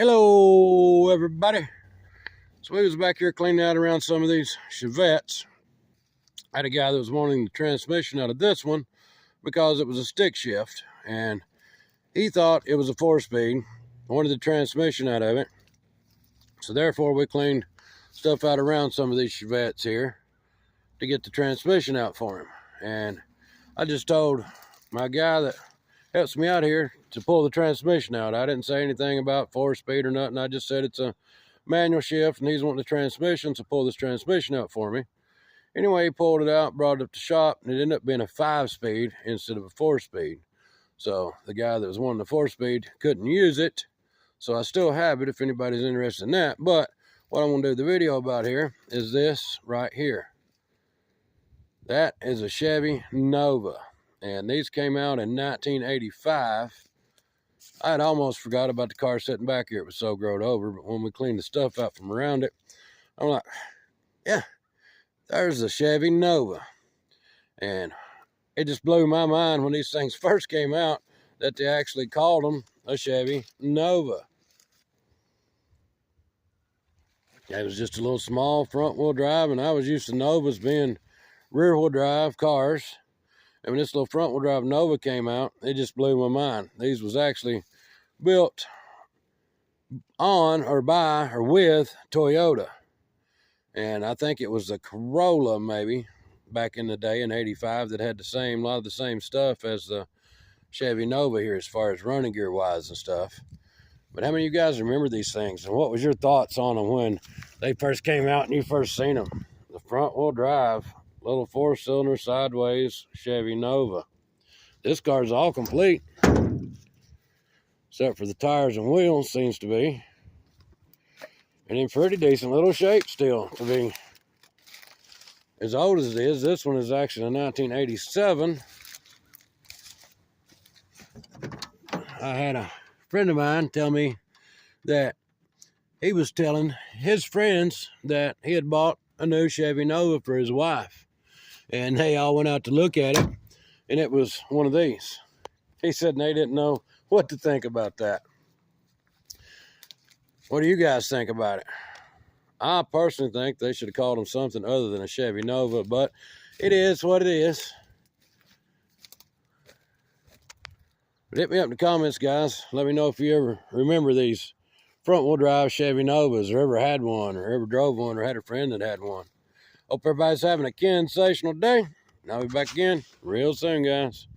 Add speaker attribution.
Speaker 1: Hello everybody. So we was back here cleaning out around some of these Chevettes. I had a guy that was wanting the transmission out of this one because it was a stick shift, and he thought it was a 4-speed, wanted the transmission out of it. So therefore we cleaned stuff out around some of these Chevettes here to get the transmission out for him. And I just told my guy that helps me out here to pull the transmission out. I didn't say anything about 4-speed or nothing. I just said it's a manual shift and he's wanting the transmission, so pull this transmission out for me. Anyway, he pulled it out, brought it up to shop, and it ended up being a 5-speed instead of a 4-speed. So the guy that was wanting the 4-speed couldn't use it. So I still have it if anybody's interested in that. But what I want to do the video about here is this right here. That is a Chevy Nova. And these came out in 1985. I had almost forgot about the car sitting back here. It was so growed over. But when we cleaned the stuff out from around it, I'm like, yeah, there's the Chevy Nova. And it just blew my mind when these things first came out that they actually called them a Chevy Nova. It was just a little small front-wheel drive, and I was used to Novas being rear-wheel drive cars. And when this little front-wheel drive Nova came out, it just blew my mind. These was actually built on or by or with Toyota. And I think it was the Corolla maybe back in the day in 85 that had a lot of the same stuff as the Chevy Nova here as far as running gear wise and stuff. But how many of you guys remember these things, and what was your thoughts on them when they first came out and you first seen them? The front-wheel drive, little 4-cylinder sideways Chevy Nova. This car's all complete, except for the tires and wheels, seems to be. And in pretty decent little shape still to be as old as it is. This one is actually a 1987. I had a friend of mine tell me that he was telling his friends that he had bought a new Chevy Nova for his wife. And they all went out to look at it, and it was one of these. He said they didn't know what to think about that. What do you guys think about it? I personally think they should have called them something other than a Chevy Nova, but it is what it is. But hit me up in the comments, guys. Let me know if you ever remember these front-wheel drive Chevy Novas, or ever had one, or ever drove one, or had a friend that had one. Hope everybody's having a sensational day. And I'll be back again real soon, guys.